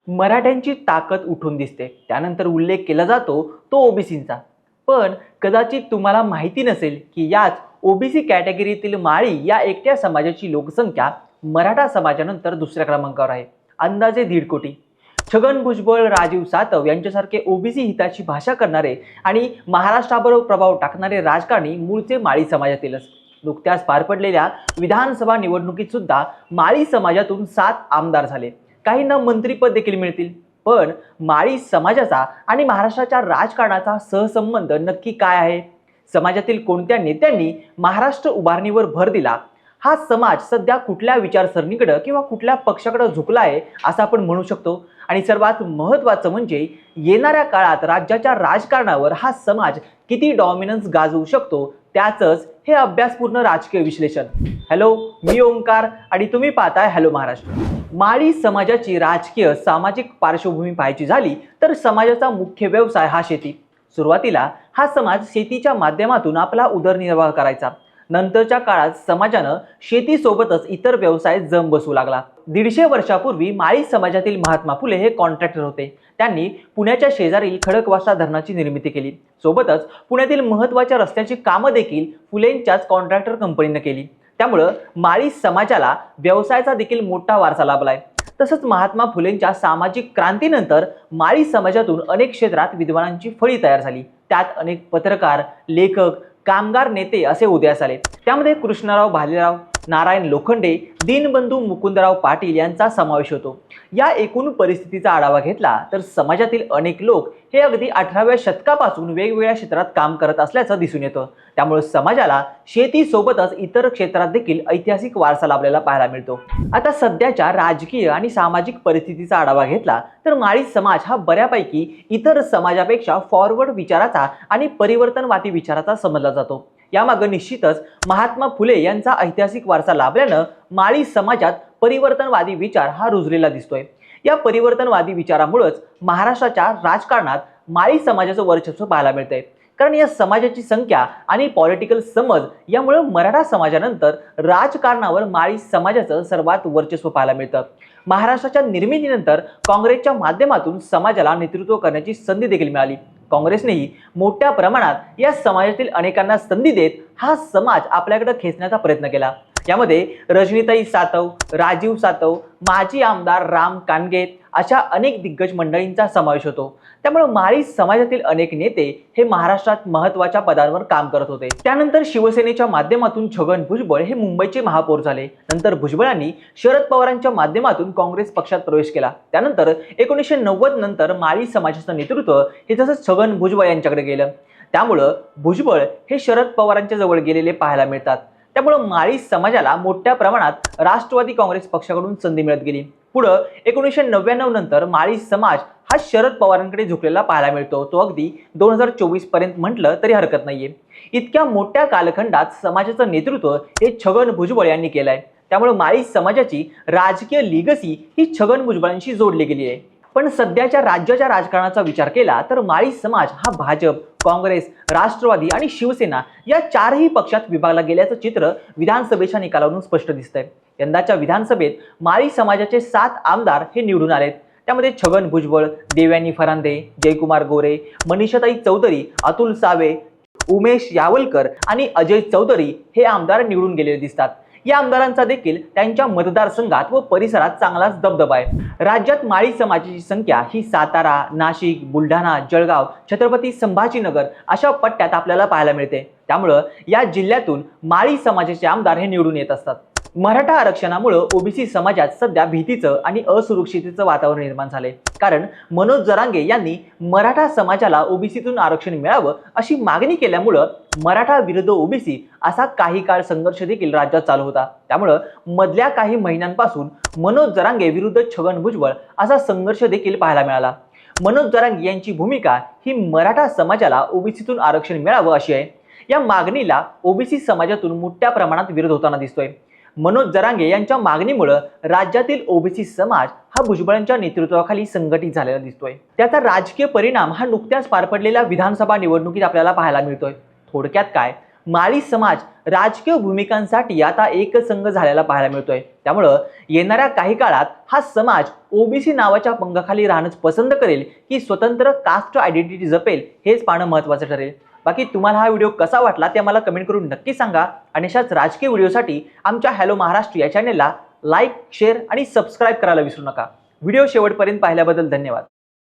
मराठ्यांची ताकद उठून दिसते, त्यानंतर उल्लेख केला जातो तो ओबीसींचा. पण कदाचित तुम्हाला माहिती नसेल की याच ओबीसी कॅटेगरीतील माळी या एकट्या समाजाची लोकसंख्या मराठा समाजानंतर दुसऱ्या क्रमांकावर आहे, अंदाजे 1.5 कोटी. छगन भुजबळ, राजीव सातव यांच्यासारखे ओबीसी हिताची भाषा करणारे आणि महाराष्ट्रावर प्रभाव टाकणारे राजकारणी मूळचे माळी समाजातीलच. नुकत्याच पार पडलेल्या विधानसभा निवडणुकीत सुद्धा माळी समाजातून 7 आमदार झाले. काहींना मंत्रीपद देखील मिळतील. पण माळी समाजाचा आणि महाराष्ट्राच्या राजकारणाचा सहसंबंध नक्की काय आहे? समाजातील कोणत्या नेत्यांनी महाराष्ट्र उभारणीवर भर दिला? हा समाज सध्या कुठल्या विचारसरणीकडे किंवा कुठल्या पक्षाकडे झुकला आहे असं आपण म्हणू शकतो. आणि सर्वात महत्त्वाचं म्हणजे येणाऱ्या काळात राज्याच्या राजकारणावर हा समाज किती डॉमिनन्स गाजवू शकतो, त्याचंच हे अभ्यासपूर्ण राजकीय विश्लेषण. हॅलो, मी ओंकार आणि तुम्ही पाहताय हॅलो महाराष्ट्र. माळी समाजाची राजकीय सामाजिक पार्श्वभूमी पाहायची झाली तर समाजाचा मुख्य व्यवसाय हा शेती. सुरुवातीला हा समाज शेतीच्या माध्यमातून आपला उदरनिर्वाह करायचा. नंतरच्या काळात समाजानं शेतीसोबतच इतर व्यवसाय जम बसू लागला. 150 वर्षापूर्वी माळी समाजातील महात्मा फुले हे कॉन्ट्रॅक्टर होते. त्यांनी पुण्याच्या शेजारील खडकवासला धरणाची निर्मिती केली. सोबतच पुण्यातील महत्त्वाच्या रस्त्याची कामं देखील फुलेंच्याच कॉन्ट्रॅक्टर कंपनीने केली. त्यामुळं माळी समाजाला व्यवसायाचा देखील मोठा वारसा लाभलाय. तसंच महात्मा फुलेंच्या सामाजिक क्रांतीनंतर माळी समाजातून अनेक क्षेत्रात विद्वानांची फळी तयार झाली. त्यात अनेक पत्रकार, लेखक, कामगार नेते असे उदयास आले. त्यामध्ये कृष्णराव भालेराव, नारायण लोखंडे, दीनबंधू मुकुंदराव पाटील यांचा समावेश होतो. या एकूण परिस्थितीचा आढावा घेतला तर समाजातील अनेक लोक हे अगदी 18व्या शतकापासून वेगवेगळ्या क्षेत्रात काम करत असल्याचं दिसून येतं. त्यामुळे समाजाला शेतीसोबतच इतर क्षेत्रात देखील ऐतिहासिक वारसा लाभलेला पाहायला मिळतो. आता सध्याच्या राजकीय आणि सामाजिक परिस्थितीचा आढावा घेतला तर माळी समाज हा बऱ्यापैकी इतर समाजापेक्षा फॉरवर्ड विचाराचा आणि परिवर्तनवादी विचाराचा समजला जातो. यामागे निश्चितच महात्मा फुले यांचा ऐतिहासिक वारसा लाभल्यानं माळी समाजात परिवर्तनवादी विचार हा रुजलेला दिसतोय. या परिवर्तनवादी विचारामुळेच महाराष्ट्राच्या राजकारणात माळी समाजाचं वर्चस्व पाहायला मिळतंय. कारण या समाजाची संख्या आणि पॉलिटिकल समज यामुळे मराठा समाजानंतर राजकारणावर माळी समाजाचं सर्वात वर्चस्व पाहायला मिळतं. महाराष्ट्राच्या निर्मितीनंतर काँग्रेसच्या माध्यमातून समाजाला नेतृत्व करण्याची संधी देखील मिळाली. काँग्रेसनेही मोठ्या प्रमाणात या समाजातील अनेकांना संधी देत हा समाज आपल्याकडे खेचण्याचा प्रयत्न केला. यामध्ये रजनीताई सातव, राजीव सातव, माजी आमदार राम कानगेत अशा अनेक दिग्गज मंडळींचा समावेश होतो. त्यामुळे माळी समाजातील अनेक नेते हे महाराष्ट्रात महत्त्वाच्या पदांवर काम करत होते. त्यानंतर शिवसेनेच्या माध्यमातून छगन भुजबळ हे मुंबईचे महापौर झाले. नंतर भुजबळांनी शरद पवारांच्या माध्यमातून काँग्रेस पक्षात प्रवेश केला. त्यानंतर 1990 नंतर माळी समाजाचं नेतृत्व हे तसंच छगन भुजबळ यांच्याकडे गेलं. त्यामुळं भुजबळ हे शरद पवारांच्या जवळ गेलेले पाहायला मिळतात. त्यामुळे माळी समाजाला मोठ्या प्रमाणात राष्ट्रवादी काँग्रेस पक्षाकडून संधी मिळत गेली. पुढे 1999 नंतर माळी समाज हा शरद पवारांकडे झुकलेला पाहायला मिळतो. तो अगदी 2024 पर्यंत म्हटलं तरी हरकत नाहीये. इतक्या मोठ्या कालखंडात समाजाचं नेतृत्व हे छगन भुजबळ यांनी केलंय. त्यामुळे माळी समाजाची राजकीय लिगसी ही छगन भुजबळांशी जोडली गेली आहे. पण सध्याच्या राज्याच्या राजकारणाचा विचार केला तर माळी समाज हा भाजप, काँग्रेस, राष्ट्रवादी आणि शिवसेना या 4ही पक्षात विभागला गेल्याचं चित्र विधानसभेच्या निकालावरून स्पष्ट दिसतंय. यंदाच्या विधानसभेत माळी समाजाचे 7 आमदार हे निवडून आलेत. त्यामध्ये छगन भुजबळ, देवयानी फरांदे, जयकुमार गोरे, मनीषाताई चौधरी, अतुल सावे, उमेश यावलकर आणि अजय चौधरी हे आमदार निवडून गेलेले दिसतात. या आमदारांचा देखील त्यांच्या मतदारसंघात व परिसरात चांगलाच दबदबा आहे. राज्यात माळी समाजाची संख्या ही सातारा, नाशिक, बुलढाणा, जळगाव, छत्रपती संभाजीनगर अशा पट्ट्यात आपल्याला पाहायला मिळते. त्यामुळं या जिल्ह्यातून माळी समाजाचे आमदार हे निवडून येत असतात. मराठा आरक्षणामुळे ओबीसी समाजात सध्या भीतीचं आणि असुरक्षिततेचं वातावरण निर्माण झालंय. कारण मनोज जरांगे यांनी मराठा समाजाला ओबीसीतून आरक्षण मिळावं अशी मागणी केल्यामुळं मराठा विरुद्ध ओबीसी असा काही काळ संघर्ष देखील राज्यात चालू होता. त्यामुळं मधल्या काही महिन्यांपासून मनोज जरांगे विरुद्ध छगन भुजबळ असा संघर्ष देखील पाहायला मिळाला. मनोज जरांगे यांची भूमिका ही मराठा समाजाला ओबीसीतून आरक्षण मिळावं अशी आहे. या मागणीला ओबीसी समाजातून मोठ्या प्रमाणात विरोध होताना दिसतोय. मनोज जरांगे यांच्या मागणीमुळे राज्यातील ओबीसी समाज हा भुजबळांच्या नेतृत्वाखाली संघटित झालेला दिसतोय. त्याचा राजकीय परिणाम हा नुकत्याच पार पडलेल्या विधानसभा निवडणुकीत आपल्याला पाहायला मिळतोय. थोडक्यात काय, माळी समाज राजकीय भूमिकांसाठी आता एकसंघ झालेला पाहायला मिळतोय। त्यामुळं येणाऱ्या काही काळात हा समाज ओबीसी नावाच्या पंखाखाली राहणंच पसंत करेल की स्वतंत्र कास्ट आयडेंटिटी जपेल हेच पाहणं महत्त्वाचं ठरेल। बाकी तुम्हाला हा व्हिडिओ कसा वाटला ते मला कमेंट करून नक्की सांगा आणि अशाच राजकीय व्हिडिओसाठी आमच्या हॅलो महाराष्ट्र या चॅनेलला लाईक, शेअर आणि सबस्क्राईब करायला विसरू नका। व्हिडिओ शेवटपर्यंत पाहिल्याबद्दल धन्यवाद।